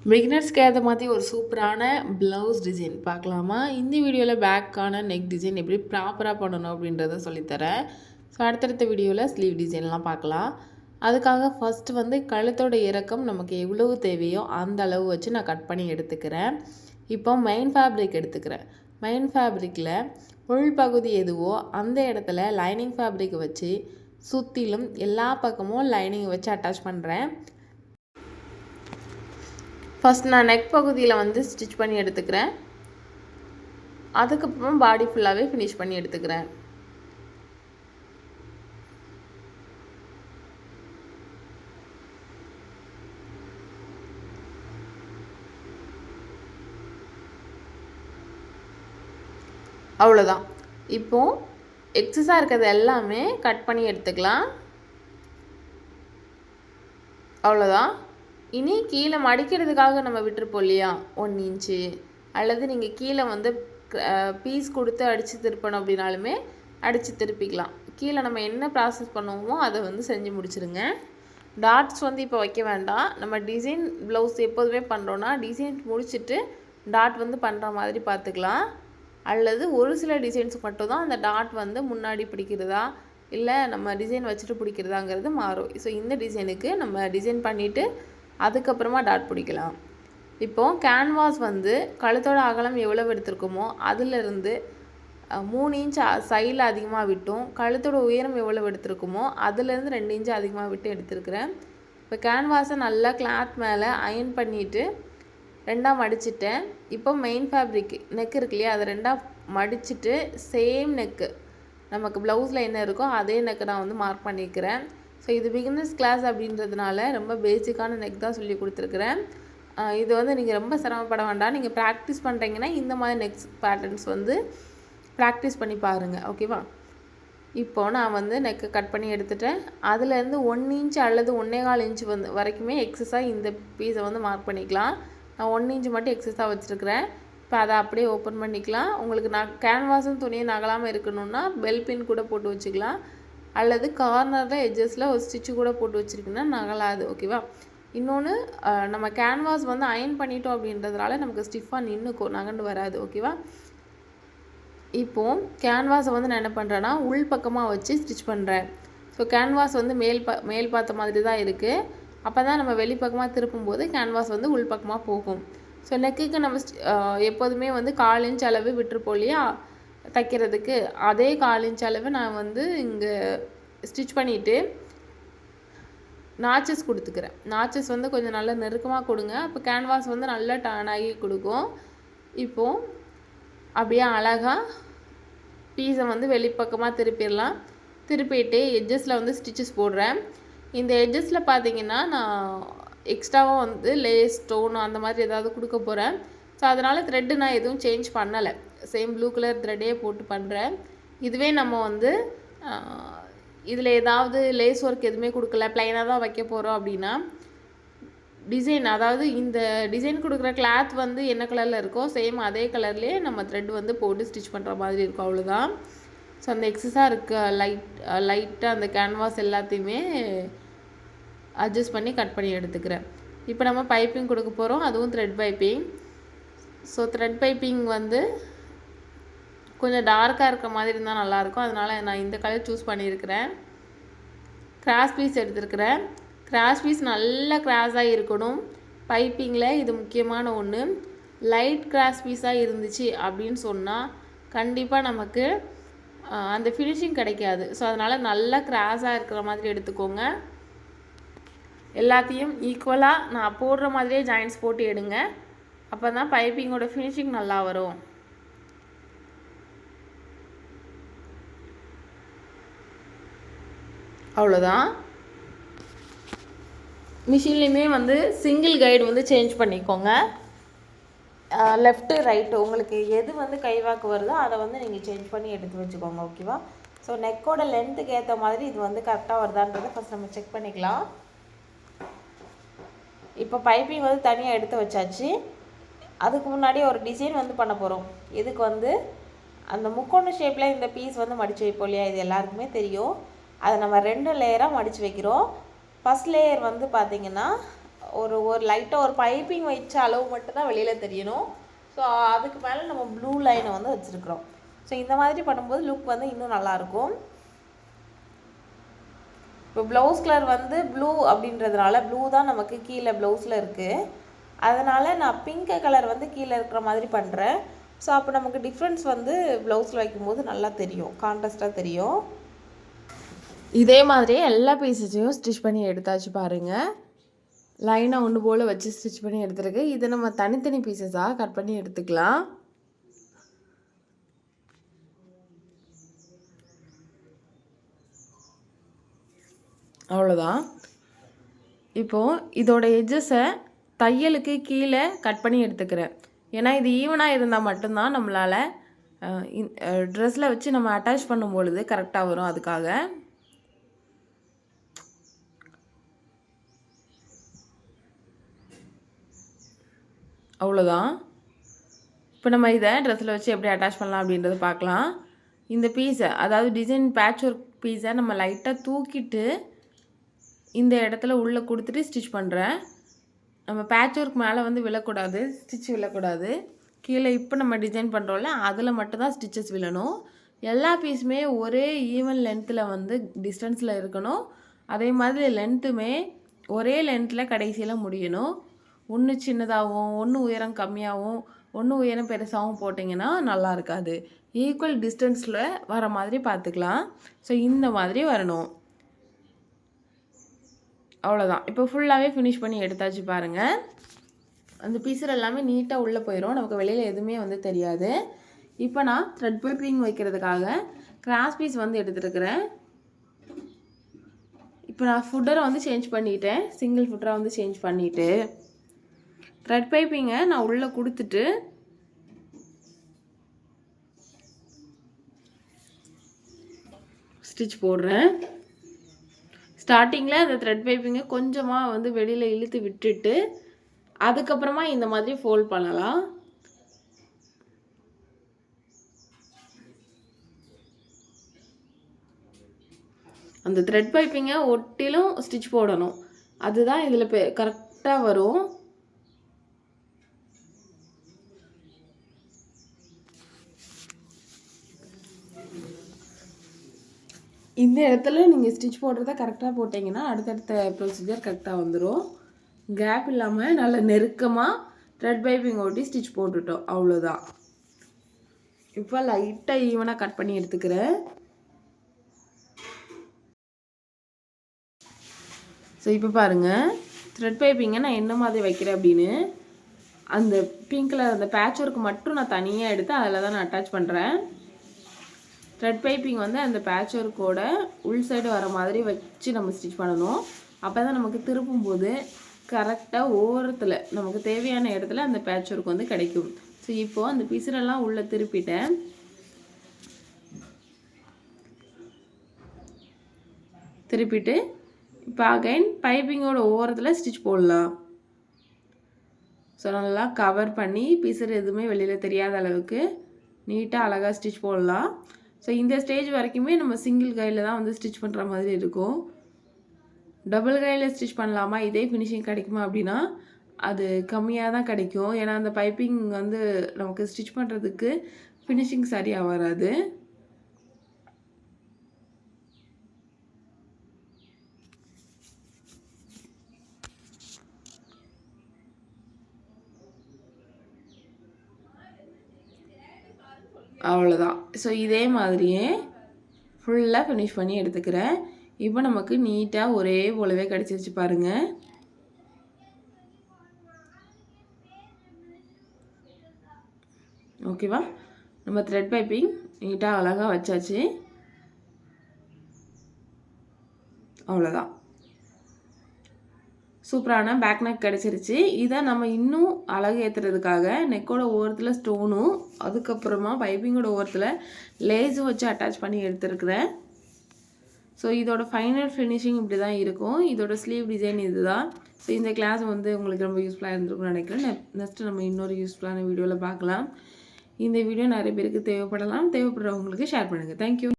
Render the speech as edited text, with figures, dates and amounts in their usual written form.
பிகினர்ஸ்க்கு ஏற்ற மாதிரி ஒரு சூப்பரான ப்ளவுஸ் டிசைன் பார்க்கலாமா? இந்த வீடியோவில் பேக்கான நெக் டிசைன் எப்படி ப்ராப்பராக பண்ணணும் அப்படின்றத சொல்லித்தரேன். ஸோ அடுத்தடுத்த வீடியோவில் ஸ்லீவ் டிசைன்லாம் பார்க்கலாம். அதுக்காக ஃபஸ்ட்டு வந்து கழுத்தோட இறக்கம் நமக்கு எவ்வளவு தேவையோ அந்த அளவு வச்சு நான் கட் பண்ணி எடுத்துக்கிறேன். இப்போ மெயின் ஃபேப்ரிக் எடுத்துக்கிறேன். மெயின் ஃபேப்ரிக்கில் உள் பகுதி எதுவோ அந்த இடத்துல லைனிங் ஃபேப்ரிக் வச்சு சுற்றிலும் எல்லா பக்கமும் லைனிங் வச்சு அட்டாச் பண்ணுறேன். ஃபஸ்ட் நான் நெக் பகுதியில் வந்து ஸ்டிச் பண்ணி எடுத்துக்கிறேன். அதுக்கப்புறம் பாடி ஃபுல்லாகவே ஃபினிஷ் பண்ணி எடுத்துக்கிறேன். அவ்வளோதான். இப்போது எக்ஸஸாக இருக்கிறது எல்லாமே கட் பண்ணி எடுத்துக்கலாம். அவ்வளோதான். இனி கீழே மடிக்கிறதுக்காக நம்ம விட்டுருப்போம் இல்லையா 1 இன்ச்சு, அல்லது நீங்கள் கீழே வந்து பீஸ் கொடுத்து அடித்து திருப்பணும் அப்படின்னாலுமே அடித்து திருப்பிக்கலாம். கீழே நம்ம என்ன ப்ராசஸ் பண்ணுவோமோ அதை வந்து செஞ்சு முடிச்சுருங்க. டாட்ஸ் வந்து இப்போ வைக்க வேண்டாம். நம்ம டிசைன் ப்ளவுஸ் எப்போதுமே பண்ணுறோன்னா டிசைன் முடிச்சுட்டு டாட் வந்து பண்ணுற மாதிரி பார்த்துக்கலாம். அல்லது ஒரு சில டிசைன்ஸுக்கு மட்டும் தான் அந்த டாட் வந்து முன்னாடி பிடிக்கிறதா இல்லை நம்ம டிசைன் வச்சுட்டு பிடிக்கிறதாங்கிறது மாறும். ஸோ இந்த டிசைனுக்கு நம்ம டிசைன் பண்ணிவிட்டு அதுக்கப்புறமா டாட் பிடிக்கலாம். இப்போது கேன்வாஸ் வந்து கழுத்தோட அகலம் எவ்வளோ எடுத்துருக்குமோ அதிலிருந்து 3 இன்ச் சைடில் அதிகமாக விட்டும், கழுத்தோட உயரம் எவ்வளோ எடுத்துருக்குமோ அதுலேருந்து 2 இன்ச்சு அதிகமாக விட்டு எடுத்துருக்கிறேன். இப்போ கேன்வாஸை நல்லா கிளாத் மேலே அயன் பண்ணிவிட்டு 2ஆக மடிச்சிட்டேன். இப்போ மெயின் ஃபேப்ரிக் நெக் இருக்கு இல்லையா, அதை 2ஆக மடிச்சுட்டு சேம் நெக்கு நமக்கு ப்ளவுஸில் என்ன இருக்கோ அதே நெக்கை நான் வந்து மார்க் பண்ணிக்கிறேன். ஸோ இது பிகினர்ஸ் கிளாஸ் அப்படின்றதுனால ரொம்ப பேசிக்கான நெக் தான் சொல்லி கொடுத்துருக்குறேன். இது வந்து நீங்கள் ரொம்ப சிரமப்பட வேண்டாம். நீங்கள் ப்ராக்டிஸ் பண்ணுறீங்கன்னா இந்த மாதிரி நெக்ஸ் பேட்டர்ன்ஸ் வந்து ப்ராக்டிஸ் பண்ணி பாருங்கள். ஓகேவா? இப்போது நான் வந்து நெக்கை கட் பண்ணி எடுத்துட்டேன். அதுலேருந்து 1 இன்ச் அல்லது 1.25 இன்ச் வந்து வரைக்குமே எக்ஸஸாக இந்த பீஸை வந்து மார்க் பண்ணிக்கலாம். நான் 1 இன்ச் மட்டும் எக்ஸஸாக வச்சுருக்கிறேன். இப்போ அதை அப்படியே ஓப்பன் பண்ணிக்கலாம். உங்களுக்கு கேன்வாஸும் துணியை நகலாமல் இருக்கணும்னா பெல் பின் கூட போட்டு வச்சுக்கலாம். அல்லது கார்னரில் எட்ஜஸில் ஒரு ஸ்டிச்சு கூட போட்டு வச்சுருக்கீங்கன்னா நகலாது. ஓகேவா? இன்னொன்று, நம்ம கேன்வாஸ் வந்து அயன் பண்ணிட்டோம் அப்படின்றதுனால நமக்கு ஸ்டிஃபாக நின்றுக்கும், நகண்டு வராது. ஓகேவா? இப்போது கேன்வாஸை வந்து நான் என்ன பண்ணுறேன்னா உள் பக்கமாக வச்சு ஸ்டிச் பண்ணுறேன். ஸோ கேன்வாஸ் வந்து மேல் பார்த்த மாதிரி தான் இருக்குது. அப்போ தான் நம்ம வெளிப்பக்கமாக திருப்பும்போது கேன்வாஸ் வந்து உள் பக்கமாக போகும். ஸோ நெக்குக்கு நம்ம எப்போதுமே வந்து 1/4 இன்ச் அளவு விட்டுருப்போம் இல்லையா தைக்கிறதுக்கு, அதே 1/4 இன்ச் அளவு நான் வந்து இங்கே ஸ்டிச் பண்ணிவிட்டு நாச்சஸ் கொடுத்துக்கிறேன். நாச்சஸ் வந்து கொஞ்சம் நல்லா நெருக்கமாக கொடுங்க. அப்போ கேன்வாஸ் வந்து நல்லா டர்ன் ஆகி கொடுக்கும். இப்போது அப்படியே அழகாக பீஸை வந்து வெளிப்பக்கமாக திருப்பிடலாம். திருப்பிட்டு எட்ஜஸில் வந்து ஸ்டிச்சஸ் போடுறேன். இந்த எட்ஜஸில் பார்த்தீங்கன்னா நான் எக்ஸ்ட்ராவாக வந்து லேஸ் ஸ்டோன் அந்த மாதிரி ஏதாவது கொடுக்க போகிறேன். ஸோ அதனால் த்ரெட்டு நான் எதுவும் சேஞ்ச் பண்ணலை. சேம் ப்ளூ கலர் த்ரெட்டே போட்டு பண்ணுறேன். இதுவே நம்ம வந்து இதில் ஏதாவது லேஸ் ஒர்க் எதுவுமே கொடுக்கல, ப்ளைனாக தான் வைக்க போகிறோம் அப்படின்னா டிசைன், அதாவது இந்த டிசைன் கொடுக்குற கிளாத் வந்து என்ன கலரில் இருக்கோ சேம் அதே கலர்லேயே நம்ம த்ரெட் வந்து போட்டு ஸ்டிச் பண்ணுற மாதிரி இருக்கும். அவ்வளோதான். ஸோ அந்த எக்ஸஸாக இருக்க லைட்டாக அந்த கேன்வாஸ் எல்லாத்தையுமே அட்ஜஸ்ட் பண்ணி கட் பண்ணி எடுத்துக்கிறேன். இப்போ நம்ம பைப்பிங் கொடுக்க போகிறோம், அதுவும் thread piping. So thread piping வந்து கொஞ்சம் டார்க்காக இருக்கிற மாதிரி இருந்தால் நல்லாயிருக்கும். அதனால் நான் இந்த கலர் சூஸ் பண்ணியிருக்கிறேன். கிராஸ் பீஸ் எடுத்துருக்கிறேன். கிராஸ் பீஸ் நல்ல கிராஸாக இருக்கணும். பைப்பிங்கில் இது முக்கியமான ஒன்று. லைட் கிராஸ் பீஸாக இருந்துச்சு அப்படின்னு சொன்னால் கண்டிப்பாக நமக்கு அந்த ஃபினிஷிங் கிடைக்காது. ஸோ அதனால் நல்லா கிராஸாக இருக்கிற மாதிரி எடுத்துக்கோங்க. எல்லாத்தையும் ஈக்குவலாக நான் போடுற மாதிரியே ஜாயின்ட்ஸ் போட்டு எடுங்க. அப்போ தான் பைப்பிங்கோட ஃபினிஷிங் நல்லா வரும். அவ்வளோதான். மிஷின்லேயுமே வந்து சிங்கிள் கைடு வந்து சேஞ்ச் பண்ணிக்கோங்க. லெஃப்ட்டு ரைட்டு உங்களுக்கு எது வந்து கைவாக்கு வருதோ அதை வந்து நீங்கள் சேஞ்ச் பண்ணி எடுத்து வச்சுக்கோங்க. ஓகேவா? ஸோ நெக்கோட லென்த்துக்கு ஏற்ற மாதிரி இது வந்து கரெக்டாக வருதான்றதை ஃபஸ்ட் நம்ம செக் பண்ணிக்கலாம். இப்போ பைப்பிங் வந்து தனியாக எடுத்து வச்சாச்சு. அதுக்கு முன்னாடி ஒரு டிசைன் வந்து பண்ண போகிறோம். இதுக்கு வந்து அந்த முக்கோண ஷேப்பில் இந்த பீஸ் வந்து மடித்து வைப்போம் இல்லையா, இது எல்லாருக்குமே தெரியும். அதை நம்ம 2 லேயராக மடித்து வைக்கிறோம். ஃபஸ்ட் லேயர் வந்து பார்த்திங்கன்னா ஒரு ஒரு லைட்டாக ஒரு பைப்பிங் வச்ச அளவு மட்டும்தான் வெளியில் தெரியணும். ஸோ அதுக்கு மேலே நம்ம ப்ளூ லைனை வந்து வச்சுருக்குறோம். ஸோ இந்த மாதிரி பண்ணும்போது லுக் வந்து இன்னும் நல்லாயிருக்கும். இப்போ ப்ளவுஸ் கலர் வந்து ப்ளூ அப்படின்றதுனால ப்ளூ தான் நமக்கு கீழே ப்ளவுஸில் இருக்குது. அதனால் நான் பிங்க் கலர் வந்து கீழே இருக்கிற மாதிரி பண்ணுறேன். ஸோ அப்போ நமக்கு டிஃப்ரென்ஸ் வந்து ப்ளவுஸில் வைக்கும்போது நல்லா தெரியும், கான்ட்ராஸ்ட்டாக தெரியும். இதே மாதிரியே எல்லா பீஸஸையும் ஸ்டிச் பண்ணி எடுத்தாச்சு பாருங்கள். லைனாக ஒன்று போல் வச்சு ஸ்டிச் பண்ணி எடுத்துருக்கு. இதை நம்ம தனித்தனி பீசஸாக கட் பண்ணி எடுத்துக்கலாம். அவ்வளோதான். இப்போது இதோட எட்ஜஸை தையலுக்கு கீழே கட் பண்ணி எடுத்துக்கிறேன். ஏன்னா இது ஈவனாக இருந்தால் மட்டும்தான் நம்மளால் ட்ரெஸ்ஸில் வச்சு நம்ம அட்டாச் பண்ணும்பொழுது கரெக்டாக வரும். அதுக்காக அவ்வளோதான். இப்போ நம்ம இதை ட்ரெஸ்ஸில் வச்சு எப்படி அட்டாச் பண்ணலாம் அப்படின்றத பார்க்கலாம். இந்த பீஸை, அதாவது டிசைன் பேட்ச் ஒர்க் பீஸை நம்ம லைட்டாக தூக்கிட்டு இந்த இடத்துல உள்ளே கொடுத்துட்டு ஸ்டிச் பண்ணுறேன். நம்ம பேட்ச் ஒர்க் மேலே வந்து விழக்கூடாது, ஸ்டிச் விழக்கூடாது. கீழே இப்போ நம்ம டிசைன் பண்ணுறோம்ல அதில் மட்டும்தான் ஸ்டிச்சஸ் விழணும். எல்லா பீஸுமே ஒரே ஈவன் லென்த்தில் வந்து டிஸ்டன்ஸில் இருக்கணும். அதே மாதிரி லென்த்துமே ஒரே லென்த்தில் கடைசியில் முடியணும். ஒன்று சின்னதாகவும் ஒன்று உயரம் கம்மியாகவும் ஒன்று உயரம் பெருசாகவும் போட்டிங்கன்னா நல்லா இருக்காது. ஈக்குவல் டிஸ்டன்ஸில் வர மாதிரி பார்த்துக்கலாம். ஸோ இந்த மாதிரி வரணும். அவ்வளோதான். இப்போ ஃபுல்லாகவே ஃபினிஷ் பண்ணி எடுத்தாச்சு பாருங்கள். அந்த பீஸர் எல்லாமே நீட்டாக உள்ளே போயிடும், நமக்கு வெளியில் எதுவுமே வந்து தெரியாது. இப்போ நான் த்ரெட் பைப்பிங் வைக்கிறதுக்காக கிராஸ் பீஸ் வந்து எடுத்துருக்கிறேன். இப்போ நான் ஃபுட்டரை வந்து சேஞ்ச் பண்ணிட்டேன், சிங்கிள் ஃபுட்டராக வந்து சேஞ்ச் பண்ணிவிட்டு த்ரெட் பைப்பிங்கை நான் உள்ளே கொடுத்துட்டு ஸ்டிச் போடுறேன். ஸ்டார்டிங்கில் அந்த த்ரெட் பைப்பிங்கை கொஞ்சமாக வந்து வெளியில் இழுத்து விட்டுட்டு அதுக்கப்புறமா இந்த மாதிரி ஃபோல்ட் பண்ணலாம். அந்த த்ரெட் பைப்பிங்கை ஒட்டிலும் ஸ்டிச் போடணும், அதுதான் இதில் கரெக்டாக வரும். இந்த இடத்துல நீங்கள் ஸ்டிச் போடுறத கரெக்டாக போட்டிங்கன்னா அடுத்தடுத்த ப்ரொசீஜர் கரெக்டாக வந்துடும். கேப் இல்லாமல் நல்ல நெருக்கமாக த்ரெட் பைப்பிங் ஓட்டி ஸ்டிச் போட்டுட்டோம், அவ்வளோதான். இப்போ லைட்டாக ஈவனாக கட் பண்ணி எடுத்துக்கிறேன். ஸோ இப்போ பாருங்கள், த்ரெட் பைப்பிங்கை நான் என்ன மாதிரி வைக்கிறேன் அப்படின்னு. அந்த பிங்க் கலர் அந்த பேட்ச் ஒர்க்கு மட்டும் நான் தனியாக எடுத்து அதில் தான் நான் அட்டாச் பண்ணுறேன். த்ரெட் பைப்பிங் வந்து அந்த பேட்ச் ஒர்க்கோட உள் சைடு வர மாதிரி வச்சு நம்ம ஸ்டிச் பண்ணணும். அப்போ தான் நமக்கு திருப்பும் போது கரெக்டாக ஓரத்தில் நமக்கு தேவையான இடத்துல அந்த பேட்ச் ஒர்க் வந்து கிடைக்கும். ஸோ இப்போது அந்த பிசுரெல்லாம் உள்ளே திருப்பிட்டேன். திருப்பிட்டு இப்போ அகைன் பைப்பிங்கோட ஓரத்தில் ஸ்டிச் போடலாம். ஸோ நல்லா கவர் பண்ணி பிசுறு எதுவுமே வெளியில் தெரியாத அளவுக்கு நீட்டாக அழகாக ஸ்டிச் போடலாம். ஸோ இந்த ஸ்டேஜ் வரைக்குமே நம்ம சிங்கிள் கையில் தான் வந்து ஸ்டிச் பண்ணுற மாதிரி இருக்கும். டபுள் கையில் ஸ்டிச் பண்ணலாமா, இதே ஃபினிஷிங் கிடைக்குமா அப்படின்னா அது கம்மியாக தான் கிடைக்கும். ஏன்னா அந்த பைப்பிங் வந்து நமக்கு ஸ்டிச் பண்ணுறதுக்கு ஃபினிஷிங் சரியாக வராது. அவ்வளோதான். ஸோ இதே மாதிரியே ஃபுல்லாக ஃபினிஷ் பண்ணி எடுத்துக்கிறேன். இப்போ நமக்கு நீட்டாக ஒரே போலவே கிடச்சிருச்சு பாருங்கள். ஓகேவா, நம்ம த்ரெட் பைப்பிங் நீட்டாக அழகாக வச்சாச்சு. அவ்வளோதான், சூப்பரான பேக் நெக் கிடச்சிருச்சு. இதை நம்ம இன்னும் அழகு ஏற்றுறதுக்காக நெக்கோட ஓரத்தில் ஸ்டோனும் அதுக்கப்புறமா பைப்பிங்கோட ஓரத்தில் லேஸும் வச்சு அட்டாச் பண்ணி எடுத்துருக்குறேன். ஸோ இதோட ஃபைனல் ஃபினிஷிங் இப்படி தான் இருக்கும். இதோட ஸ்லீவ் டிசைன் இது தான். ஸோ இந்த கிளாஸ் வந்து உங்களுக்கு ரொம்ப யூஸ்ஃபுல்லாக இருந்திருக்கும்னு நினைக்கிறேன். நெக்ஸ்ட்டு நம்ம இன்னொரு யூஸ்ஃபுல்லான வீடியோவில் பார்க்கலாம். இந்த வீடியோ நிறைய பேருக்கு தேவைப்படலாம். தேவைப்படுறவங்களுக்கு ஷேர் பண்ணுங்கள். தேங்க்யூ.